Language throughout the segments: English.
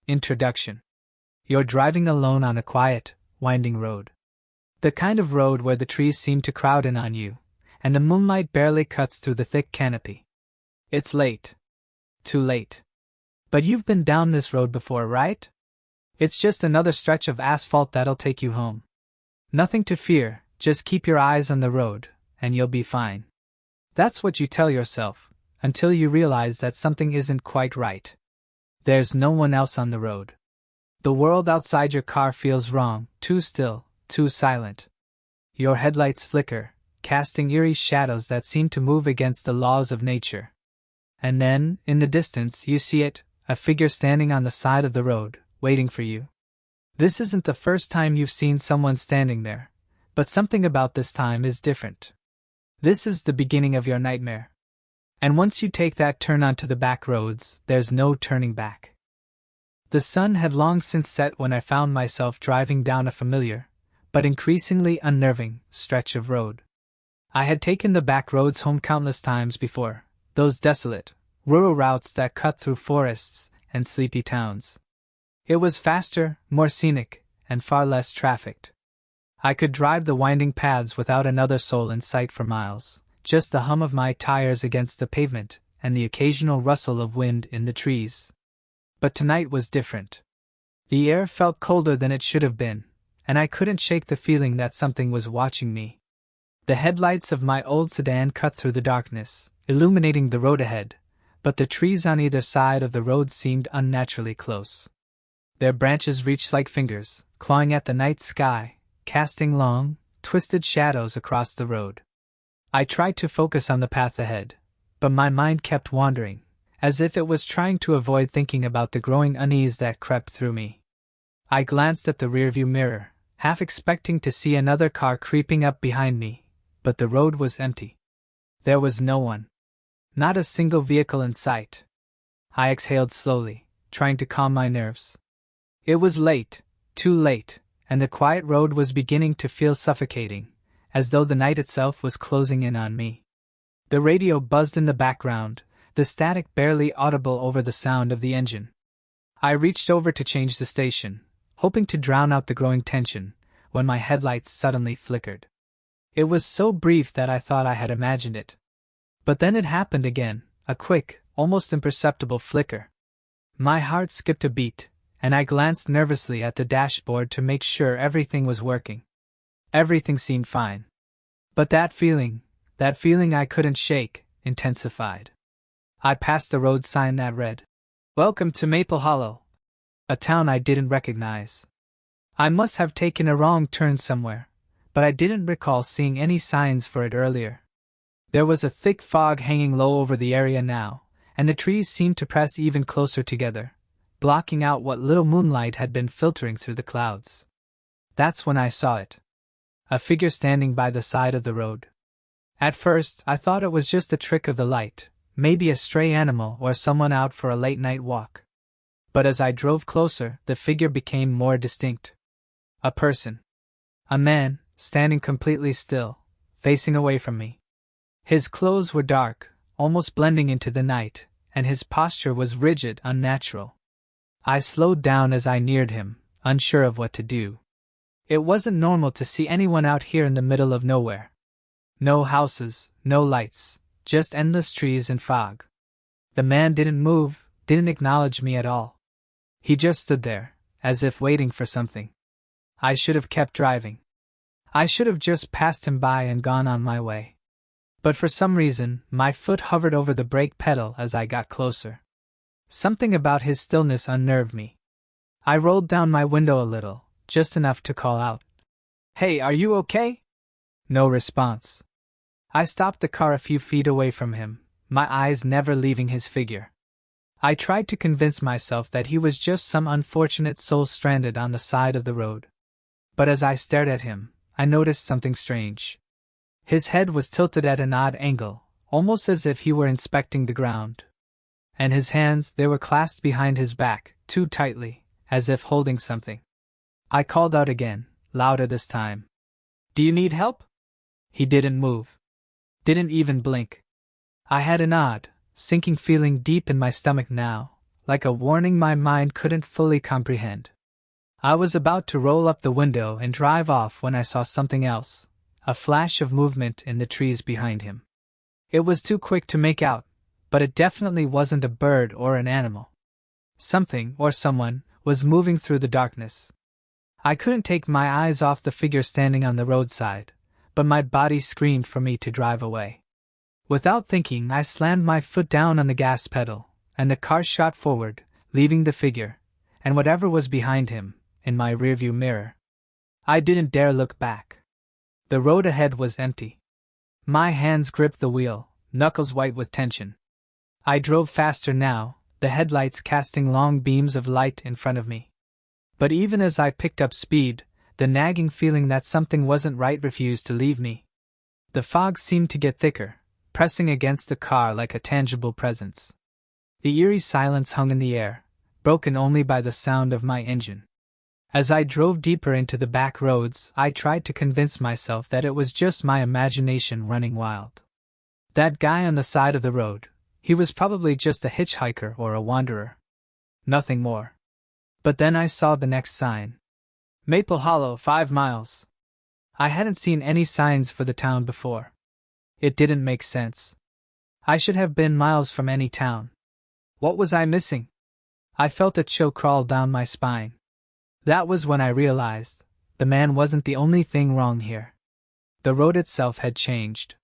Introduction. You're driving alone on a quiet, winding road. The kind of road where the trees seem to crowd in on you, and the moonlight barely cuts through the thick canopy. It's late. Too late. But you've been down this road before, right? It's just another stretch of asphalt that'll take you home. Nothing to fear, just keep your eyes on the road, and you'll be fine. That's what you tell yourself, until you realize that something isn't quite right. There's no one else on the road. The world outside your car feels wrong, too still, too silent. Your headlights flicker, casting eerie shadows that seem to move against the laws of nature. And then, in the distance, you see it, a figure standing on the side of the road, waiting for you. This isn't the first time you've seen someone standing there, but something about this time is different. This is the beginning of your nightmare. And once you take that turn onto the back roads, there's no turning back. The sun had long since set when I found myself driving down a familiar, but increasingly unnerving, stretch of road. I had taken the back roads home countless times before, those desolate, rural routes that cut through forests and sleepy towns. It was faster, more scenic, and far less trafficked. I could drive the winding paths without another soul in sight for miles, just the hum of my tires against the pavement and the occasional rustle of wind in the trees. But tonight was different. The air felt colder than it should have been, and I couldn't shake the feeling that something was watching me. The headlights of my old sedan cut through the darkness, illuminating the road ahead, but the trees on either side of the road seemed unnaturally close. Their branches reached like fingers, clawing at the night sky, casting long, twisted shadows across the road. I tried to focus on the path ahead, but my mind kept wandering, as if it was trying to avoid thinking about the growing unease that crept through me. I glanced at the rearview mirror, half expecting to see another car creeping up behind me, but the road was empty. There was no one. Not a single vehicle in sight. I exhaled slowly, trying to calm my nerves. It was late, too late, and the quiet road was beginning to feel suffocating, as though the night itself was closing in on me. The radio buzzed in the background, the static barely audible over the sound of the engine. I reached over to change the station, hoping to drown out the growing tension, when my headlights suddenly flickered. It was so brief that I thought I had imagined it. But then it happened again, a quick, almost imperceptible flicker. My heart skipped a beat, and I glanced nervously at the dashboard to make sure everything was working. Everything seemed fine. But that feeling I couldn't shake, intensified. I passed the road sign that read, "Welcome to Maple Hollow," a town I didn't recognize. I must have taken a wrong turn somewhere, but I didn't recall seeing any signs for it earlier. There was a thick fog hanging low over the area now, and the trees seemed to press even closer together, blocking out what little moonlight had been filtering through the clouds. That's when I saw it. A figure standing by the side of the road. At first, I thought it was just a trick of the light, maybe a stray animal or someone out for a late-night walk. But as I drove closer, the figure became more distinct. A person. A man, standing completely still, facing away from me. His clothes were dark, almost blending into the night, and his posture was rigid, unnatural. I slowed down as I neared him, unsure of what to do. It wasn't normal to see anyone out here in the middle of nowhere. No houses, no lights, just endless trees and fog. The man didn't move, didn't acknowledge me at all. He just stood there, as if waiting for something. I should have kept driving. I should have just passed him by and gone on my way. But for some reason, my foot hovered over the brake pedal as I got closer. Something about his stillness unnerved me. I rolled down my window a little, just enough to call out, "Hey, are you okay?" No response. I stopped the car a few feet away from him, my eyes never leaving his figure. I tried to convince myself that he was just some unfortunate soul stranded on the side of the road. But as I stared at him, I noticed something strange. His head was tilted at an odd angle, almost as if he were inspecting the ground. And his hands, they were clasped behind his back, too tightly, as if holding something. I called out again, louder this time. "Do you need help?" He didn't move. Didn't even blink. I had an odd, sinking feeling deep in my stomach now, like a warning my mind couldn't fully comprehend. I was about to roll up the window and drive off when I saw something else, a flash of movement in the trees behind him. It was too quick to make out, but it definitely wasn't a bird or an animal. Something, or someone, was moving through the darkness. I couldn't take my eyes off the figure standing on the roadside, but my body screamed for me to drive away. Without thinking, I slammed my foot down on the gas pedal, and the car shot forward, leaving the figure, and whatever was behind him, in my rearview mirror. I didn't dare look back. The road ahead was empty. My hands gripped the wheel, knuckles white with tension. I drove faster now, the headlights casting long beams of light in front of me. But even as I picked up speed, the nagging feeling that something wasn't right refused to leave me. The fog seemed to get thicker, pressing against the car like a tangible presence. The eerie silence hung in the air, broken only by the sound of my engine. As I drove deeper into the back roads, I tried to convince myself that it was just my imagination running wild. That guy on the side of the road, he was probably just a hitchhiker or a wanderer. Nothing more. But then I saw the next sign. Maple Hollow, 5 miles. I hadn't seen any signs for the town before. It didn't make sense. I should have been miles from any town. What was I missing? I felt a chill crawl down my spine. That was when I realized the man wasn't the only thing wrong here. The road itself had changed.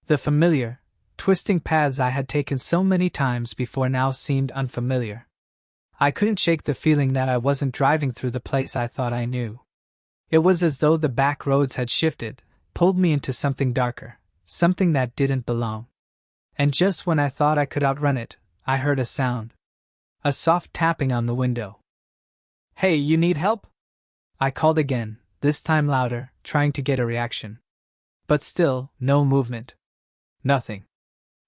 The familiar, twisting paths I had taken so many times before now seemed unfamiliar. I couldn't shake the feeling that I wasn't driving through the place I thought I knew. It was as though the back roads had shifted, pulled me into something darker, something that didn't belong. And just when I thought I could outrun it, I heard a sound. A soft tapping on the window. "Hey, you need help?" I called again, this time louder, trying to get a reaction. But still, no movement. Nothing.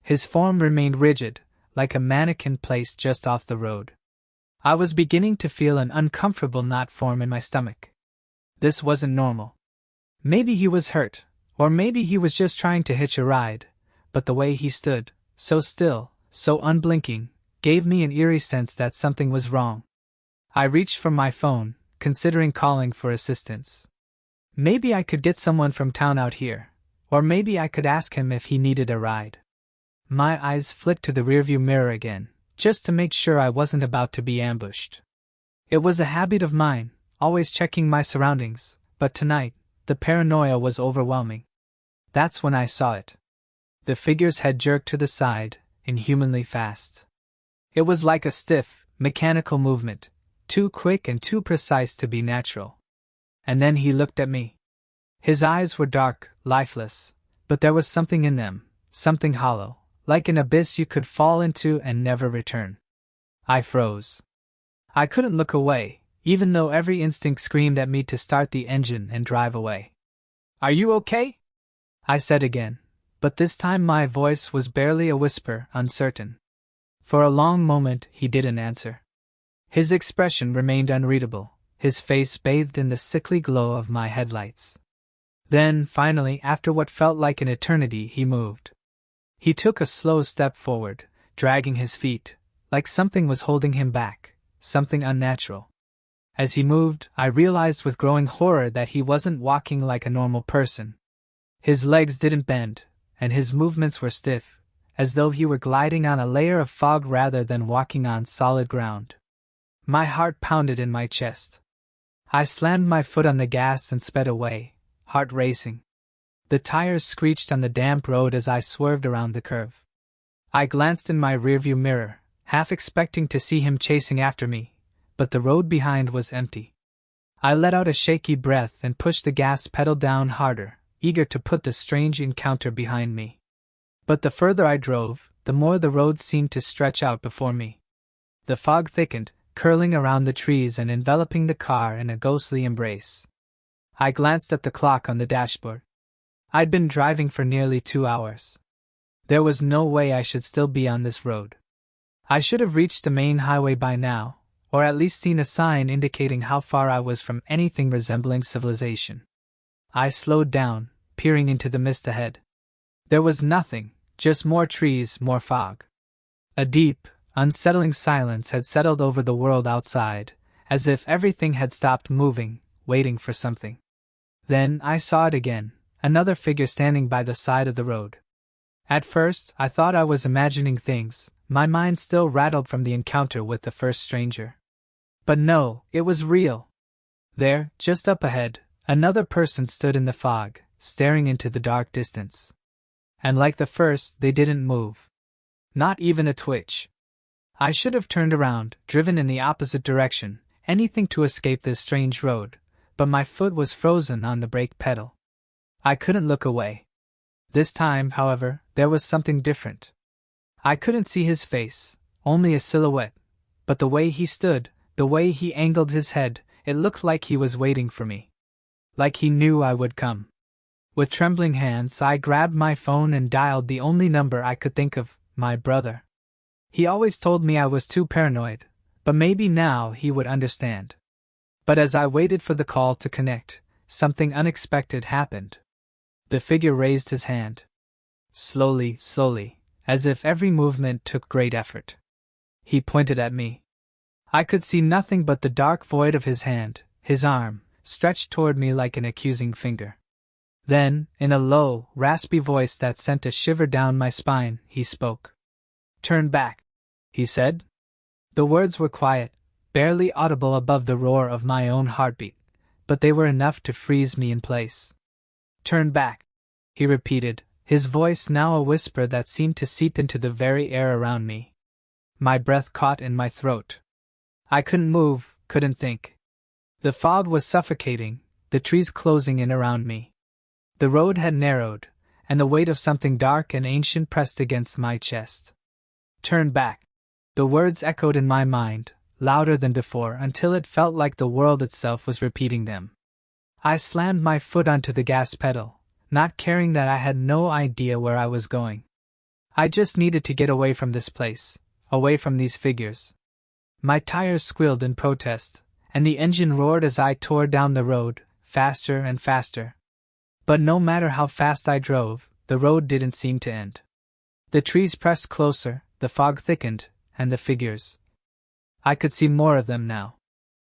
His form remained rigid, like a mannequin placed just off the road. I was beginning to feel an uncomfortable knot form in my stomach. This wasn't normal. Maybe he was hurt, or maybe he was just trying to hitch a ride, but the way he stood, so still, so unblinking, gave me an eerie sense that something was wrong. I reached for my phone, considering calling for assistance. Maybe I could get someone from town out here, or maybe I could ask him if he needed a ride. My eyes flicked to the rearview mirror again, just to make sure I wasn't about to be ambushed. It was a habit of mine, always checking my surroundings, but tonight, the paranoia was overwhelming. That's when I saw it. The figure's head jerked to the side, inhumanly fast. It was like a stiff, mechanical movement, too quick and too precise to be natural. And then he looked at me. His eyes were dark, lifeless, but there was something in them, something hollow, like an abyss you could fall into and never return. I froze. I couldn't look away, even though every instinct screamed at me to start the engine and drive away. "Are you okay?" I said again, but this time my voice was barely a whisper, uncertain. For a long moment he didn't answer. His expression remained unreadable, his face bathed in the sickly glow of my headlights. Then, finally, after what felt like an eternity, he moved. He took a slow step forward, dragging his feet, like something was holding him back, something unnatural. As he moved, I realized with growing horror that he wasn't walking like a normal person. His legs didn't bend, and his movements were stiff, as though he were gliding on a layer of fog rather than walking on solid ground. My heart pounded in my chest. I slammed my foot on the gas and sped away, heart racing. The tires screeched on the damp road as I swerved around the curve. I glanced in my rearview mirror, half expecting to see him chasing after me, but the road behind was empty. I let out a shaky breath and pushed the gas pedal down harder, eager to put the strange encounter behind me. But the further I drove, the more the road seemed to stretch out before me. The fog thickened, curling around the trees and enveloping the car in a ghostly embrace. I glanced at the clock on the dashboard. I'd been driving for nearly 2 hours. There was no way I should still be on this road. I should have reached the main highway by now, or at least seen a sign indicating how far I was from anything resembling civilization. I slowed down, peering into the mist ahead. There was nothing, just more trees, more fog. A deep, unsettling silence had settled over the world outside, as if everything had stopped moving, waiting for something. Then I saw it again, another figure standing by the side of the road. At first, I thought I was imagining things, my mind still rattled from the encounter with the first stranger. But no, it was real. There, just up ahead, another person stood in the fog, staring into the dark distance. And like the first, they didn't move. Not even a twitch. I should have turned around, driven in the opposite direction, anything to escape this strange road, but my foot was frozen on the brake pedal. I couldn't look away. This time, however, there was something different. I couldn't see his face, only a silhouette, but the way he stood, the way he angled his head, it looked like he was waiting for me. Like he knew I would come. With trembling hands, I grabbed my phone and dialed the only number I could think of, my brother. He always told me I was too paranoid, but maybe now he would understand. But as I waited for the call to connect, something unexpected happened. The figure raised his hand. Slowly, slowly, as if every movement took great effort. He pointed at me. I could see nothing but the dark void of his hand, his arm, stretched toward me like an accusing finger. Then, in a low, raspy voice that sent a shiver down my spine, he spoke. "Turn back," he said. The words were quiet, barely audible above the roar of my own heartbeat, but they were enough to freeze me in place. "Turn back," he repeated, his voice now a whisper that seemed to seep into the very air around me. My breath caught in my throat. I couldn't move, couldn't think. The fog was suffocating, the trees closing in around me. The road had narrowed, and the weight of something dark and ancient pressed against my chest. "Turn back." The words echoed in my mind, louder than before, until it felt like the world itself was repeating them. I slammed my foot onto the gas pedal, not caring that I had no idea where I was going. I just needed to get away from this place, away from these figures. My tires squealed in protest, and the engine roared as I tore down the road, faster and faster. But no matter how fast I drove, the road didn't seem to end. The trees pressed closer, the fog thickened, and the figures. I could see more of them now.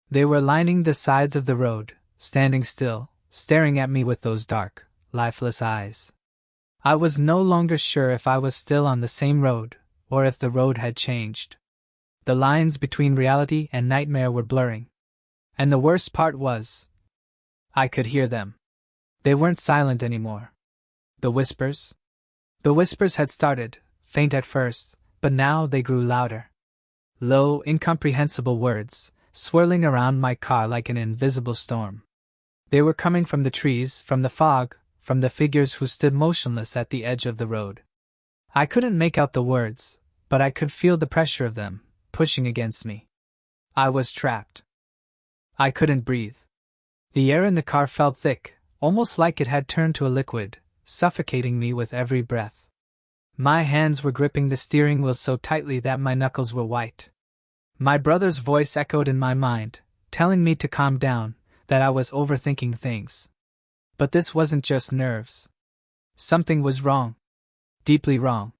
They were lining the sides of the road, standing still, staring at me with those dark, lifeless eyes. I was no longer sure if I was still on the same road, or if the road had changed. The lines between reality and nightmare were blurring. And the worst part was, I could hear them. They weren't silent anymore. The whispers? The whispers had started, faint at first, but now they grew louder. Low, incomprehensible words, swirling around my car like an invisible storm. They were coming from the trees, from the fog, from the figures who stood motionless at the edge of the road. I couldn't make out the words, but I could feel the pressure of them, pushing against me. I was trapped. I couldn't breathe. The air in the car felt thick, almost like it had turned to a liquid, suffocating me with every breath. My hands were gripping the steering wheel so tightly that my knuckles were white. My brother's voice echoed in my mind, telling me to calm down, that I was overthinking things. But this wasn't just nerves. Something was wrong. Deeply wrong.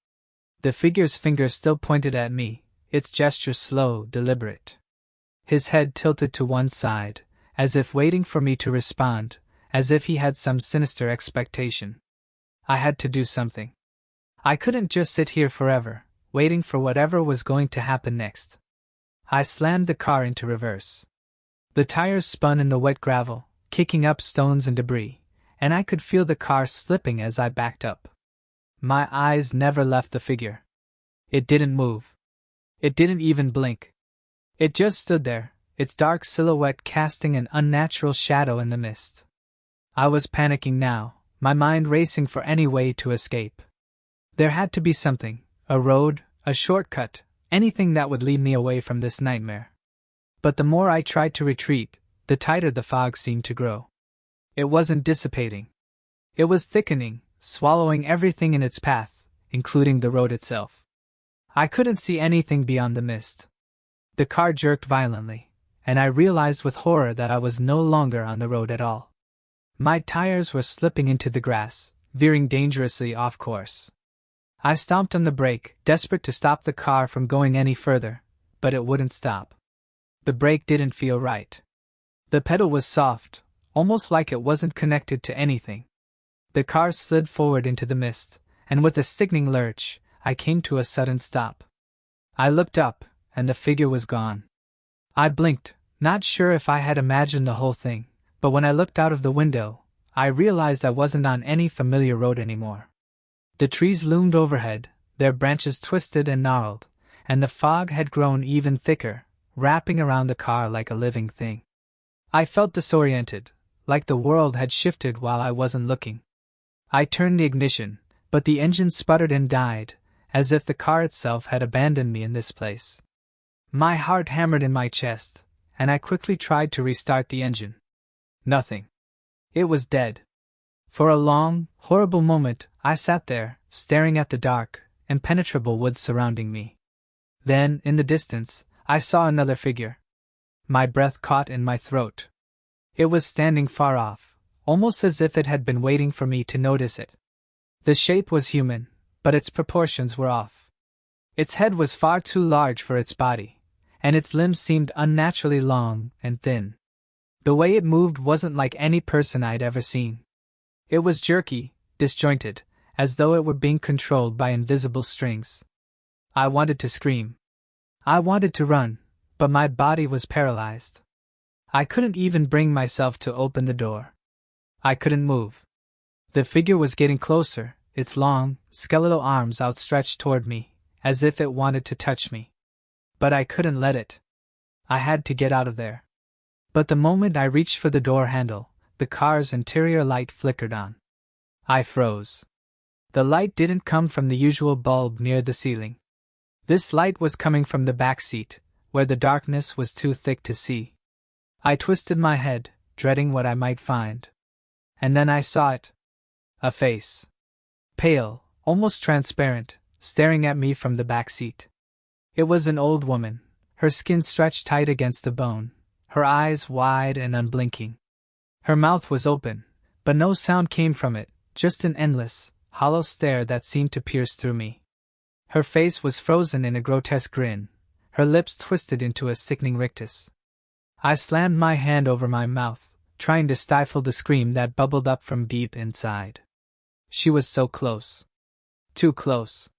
The figure's finger still pointed at me, its gesture slow, deliberate. His head tilted to one side, as if waiting for me to respond, as if he had some sinister expectation. I had to do something. I couldn't just sit here forever, waiting for whatever was going to happen next. I slammed the car into reverse. The tires spun in the wet gravel, kicking up stones and debris, and I could feel the car slipping as I backed up. My eyes never left the figure. It didn't move. It didn't even blink. It just stood there, its dark silhouette casting an unnatural shadow in the mist. I was panicking now, my mind racing for any way to escape. There had to be something, a road, a shortcut, anything that would lead me away from this nightmare. But the more I tried to retreat, the tighter the fog seemed to grow. It wasn't dissipating. It was thickening, swallowing everything in its path, including the road itself. I couldn't see anything beyond the mist. The car jerked violently, and I realized with horror that I was no longer on the road at all. My tires were slipping into the grass, veering dangerously off course. I stomped on the brake, desperate to stop the car from going any further, but it wouldn't stop. The brake didn't feel right. The pedal was soft, almost like it wasn't connected to anything. The car slid forward into the mist, and with a sickening lurch, I came to a sudden stop. I looked up, and the figure was gone. I blinked, not sure if I had imagined the whole thing, but when I looked out of the window, I realized I wasn't on any familiar road anymore. The trees loomed overhead, their branches twisted and gnarled, and the fog had grown even thicker, wrapping around the car like a living thing. I felt disoriented, like the world had shifted while I wasn't looking. I turned the ignition, but the engine sputtered and died, as if the car itself had abandoned me in this place. My heart hammered in my chest, and I quickly tried to restart the engine. Nothing. It was dead. For a long, horrible moment, I sat there, staring at the dark, impenetrable woods surrounding me. Then, in the distance, I saw another figure. My breath caught in my throat. It was standing far off, almost as if it had been waiting for me to notice it. The shape was human, but its proportions were off. Its head was far too large for its body, and its limbs seemed unnaturally long and thin. The way it moved wasn't like any person I'd ever seen. It was jerky, disjointed, as though it were being controlled by invisible strings. I wanted to scream. I wanted to run, but my body was paralyzed. I couldn't even bring myself to open the door. I couldn't move. The figure was getting closer, its long, skeletal arms outstretched toward me, as if it wanted to touch me. But I couldn't let it. I had to get out of there. But the moment I reached for the door handle, the car's interior light flickered on. I froze. The light didn't come from the usual bulb near the ceiling. This light was coming from the back seat, where the darkness was too thick to see. I twisted my head, dreading what I might find. And then I saw it. A face. Pale, almost transparent, staring at me from the back seat. It was an old woman, her skin stretched tight against the bone, her eyes wide and unblinking. Her mouth was open, but no sound came from it, just an endless, hollow stare that seemed to pierce through me. Her face was frozen in a grotesque grin, her lips twisted into a sickening rictus. I slammed my hand over my mouth, trying to stifle the scream that bubbled up from deep inside. She was so close. Too close.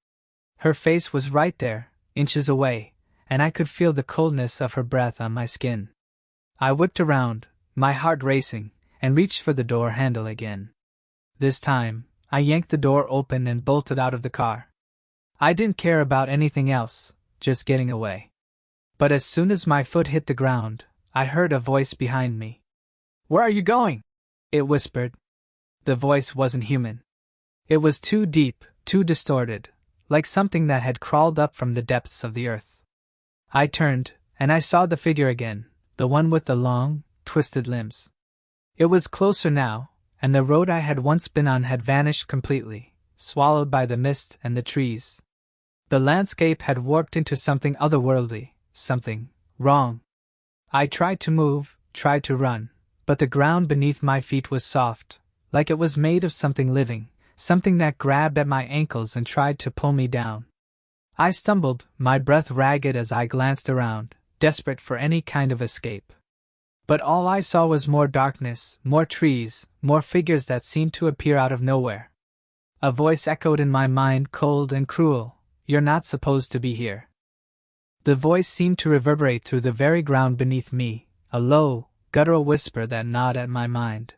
Her face was right there, inches away, and I could feel the coldness of her breath on my skin. I whipped around, my heart racing, and reached for the door handle again. This time, I yanked the door open and bolted out of the car. I didn't care about anything else, just getting away. But as soon as my foot hit the ground, I heard a voice behind me. "Where are you going?" it whispered. The voice wasn't human. It was too deep, too distorted, like something that had crawled up from the depths of the earth. I turned, and I saw the figure again, the one with the long, twisted limbs. It was closer now, and the road I had once been on had vanished completely, swallowed by the mist and the trees. The landscape had warped into something otherworldly, something wrong. I tried to move, tried to run, but the ground beneath my feet was soft, like it was made of something living, something that grabbed at my ankles and tried to pull me down. I stumbled, my breath ragged as I glanced around, desperate for any kind of escape. But all I saw was more darkness, more trees, more figures that seemed to appear out of nowhere. A voice echoed in my mind, cold and cruel, "You're not supposed to be here." The voice seemed to reverberate through the very ground beneath me, a low, guttural whisper that gnawed at my mind.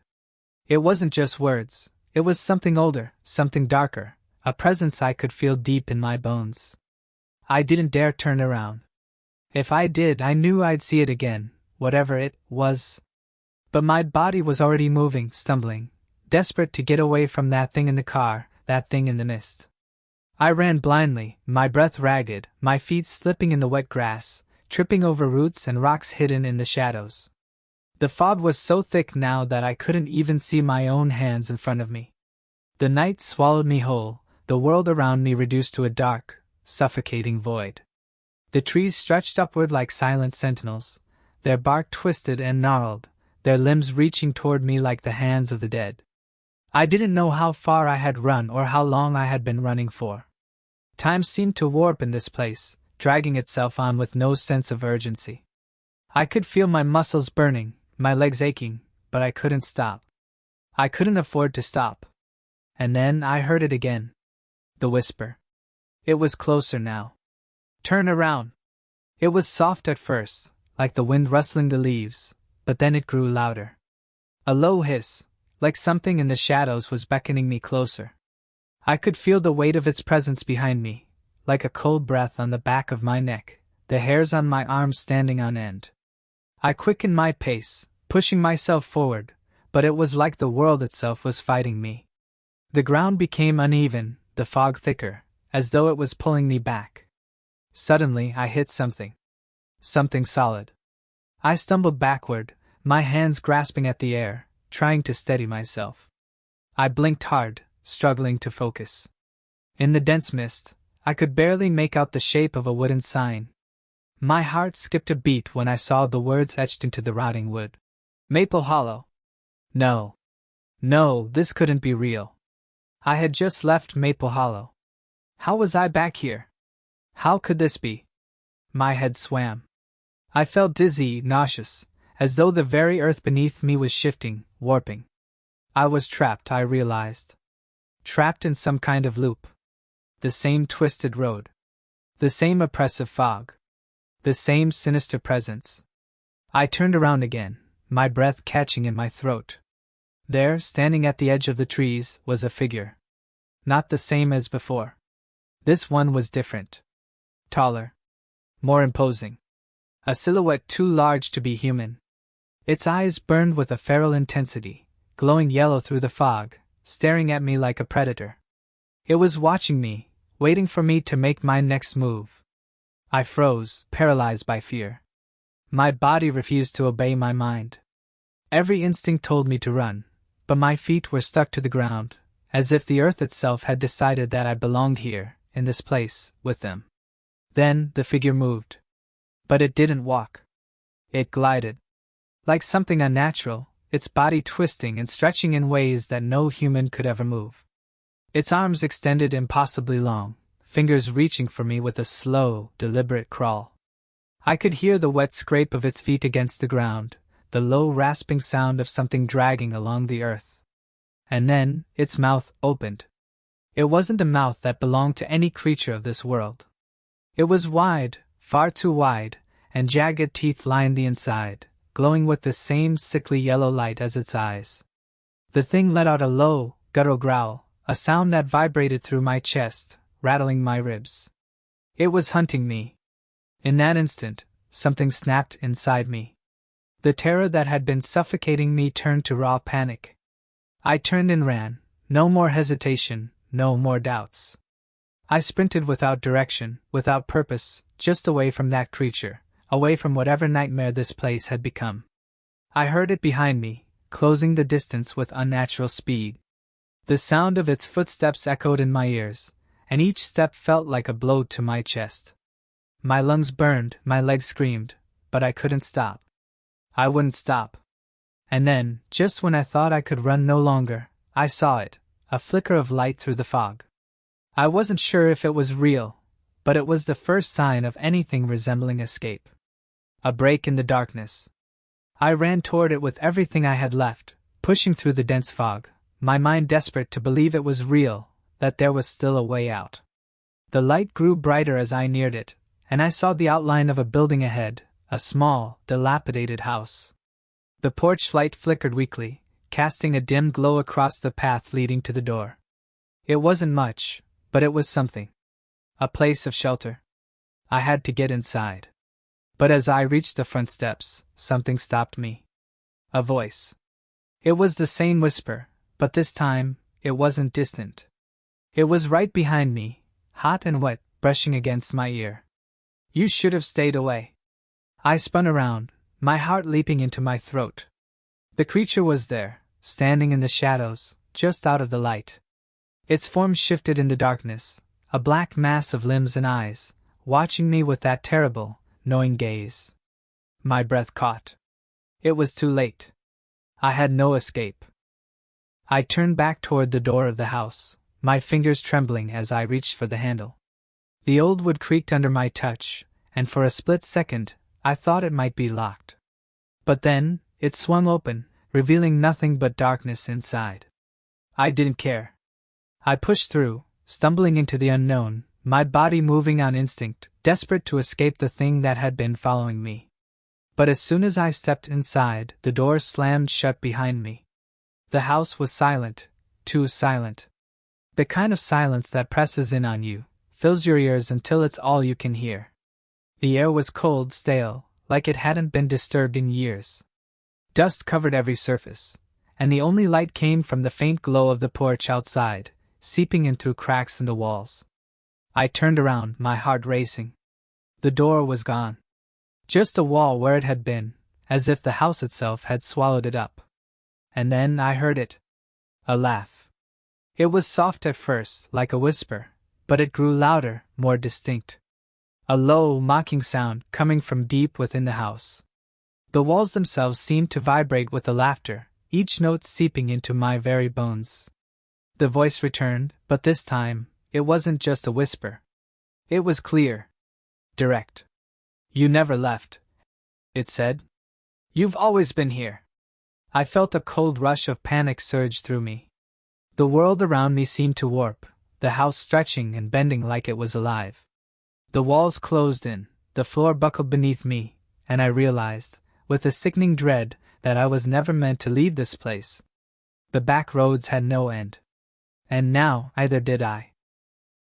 It wasn't just words, it was something older, something darker, a presence I could feel deep in my bones. I didn't dare turn around. If I did, I knew I'd see it again, whatever it was. But my body was already moving, stumbling, desperate to get away from that thing in the car, that thing in the mist. I ran blindly, my breath ragged, my feet slipping in the wet grass, tripping over roots and rocks hidden in the shadows. The fog was so thick now that I couldn't even see my own hands in front of me. The night swallowed me whole, the world around me reduced to a dark, suffocating void. The trees stretched upward like silent sentinels, their bark twisted and gnarled, their limbs reaching toward me like the hands of the dead. I didn't know how far I had run or how long I had been running for. Time seemed to warp in this place, dragging itself on with no sense of urgency. I could feel my muscles burning, my legs aching, but I couldn't stop. I couldn't afford to stop. And then I heard it again. The whisper. It was closer now. Turn around. It was soft at first, like the wind rustling the leaves, but then it grew louder. A low hiss, like something in the shadows was beckoning me closer. I could feel the weight of its presence behind me, like a cold breath on the back of my neck, the hairs on my arms standing on end. I quickened my pace, pushing myself forward, but it was like the world itself was fighting me. The ground became uneven, the fog thicker, as though it was pulling me back. Suddenly I hit something. Something solid. I stumbled backward, my hands grasping at the air, trying to steady myself. I blinked hard, struggling to focus. In the dense mist, I could barely make out the shape of a wooden sign. My heart skipped a beat when I saw the words etched into the rotting wood. Maple Hollow. No. No, this couldn't be real. I had just left Maple Hollow. How was I back here? How could this be? My head swam. I felt dizzy, nauseous, as though the very earth beneath me was shifting, warping. I was trapped, I realized. Trapped in some kind of loop. The same twisted road. The same oppressive fog. The same sinister presence. I turned around again, my breath catching in my throat. There, standing at the edge of the trees, was a figure. Not the same as before. This one was different. Taller. More imposing. A silhouette too large to be human. Its eyes burned with a feral intensity, glowing yellow through the fog, staring at me like a predator. It was watching me, waiting for me to make my next move. I froze, paralyzed by fear. My body refused to obey my mind. Every instinct told me to run, but my feet were stuck to the ground, as if the earth itself had decided that I belonged here, in this place, with them. Then the figure moved. But it didn't walk. It glided. Like something unnatural, its body twisting and stretching in ways that no human could ever move. Its arms extended impossibly long, fingers reaching for me with a slow, deliberate crawl. I could hear the wet scrape of its feet against the ground, the low rasping sound of something dragging along the earth. And then, its mouth opened. It wasn't a mouth that belonged to any creature of this world. It was wide, far too wide, and jagged teeth lined the inside, glowing with the same sickly yellow light as its eyes. The thing let out a low, guttural growl, a sound that vibrated through my chest, rattling my ribs. It was hunting me. In that instant, something snapped inside me. The terror that had been suffocating me turned to raw panic. I turned and ran, no more hesitation, no more doubts. I sprinted without direction, without purpose, just away from that creature, away from whatever nightmare this place had become. I heard it behind me, closing the distance with unnatural speed. The sound of its footsteps echoed in my ears, and each step felt like a blow to my chest. My lungs burned, my legs screamed, but I couldn't stop. I wouldn't stop. And then, just when I thought I could run no longer, I saw it, a flicker of light through the fog. I wasn't sure if it was real, but it was the first sign of anything resembling escape. A break in the darkness. I ran toward it with everything I had left, pushing through the dense fog, my mind desperate to believe it was real, that there was still a way out. The light grew brighter as I neared it, and I saw the outline of a building ahead, a small, dilapidated house. The porch light flickered weakly, casting a dim glow across the path leading to the door. It wasn't much, but it was something. A place of shelter. I had to get inside. But as I reached the front steps, something stopped me. A voice. It was the same whisper, but this time, it wasn't distant. It was right behind me, hot and wet, brushing against my ear. You should have stayed away. I spun around, my heart leaping into my throat. The creature was there, standing in the shadows, just out of the light. Its form shifted in the darkness, a black mass of limbs and eyes, watching me with that terrible, knowing gaze. My breath caught. It was too late. I had no escape. I turned back toward the door of the house, my fingers trembling as I reached for the handle. The old wood creaked under my touch, and for a split second, I thought it might be locked. But then, it swung open, revealing nothing but darkness inside. I didn't care. I pushed through, stumbling into the unknown, my body moving on instinct, desperate to escape the thing that had been following me. But as soon as I stepped inside, the door slammed shut behind me. The house was silent, too silent. The kind of silence that presses in on you, fills your ears until it's all you can hear. The air was cold, stale, like it hadn't been disturbed in years. Dust covered every surface, and the only light came from the faint glow of the porch outside, seeping in through cracks in the walls. I turned around, my heart racing. The door was gone. Just a wall where it had been, as if the house itself had swallowed it up. And then I heard it. A laugh. It was soft at first, like a whisper, but it grew louder, more distinct. A low, mocking sound coming from deep within the house. The walls themselves seemed to vibrate with the laughter, each note seeping into my very bones. The voice returned, but this time, it wasn't just a whisper. It was clear. Direct. "You never left," it said. "You've always been here." I felt a cold rush of panic surge through me. The world around me seemed to warp, the house stretching and bending like it was alive. The walls closed in, the floor buckled beneath me, and I realized, with a sickening dread, that I was never meant to leave this place. The back roads had no end. And now, either did I.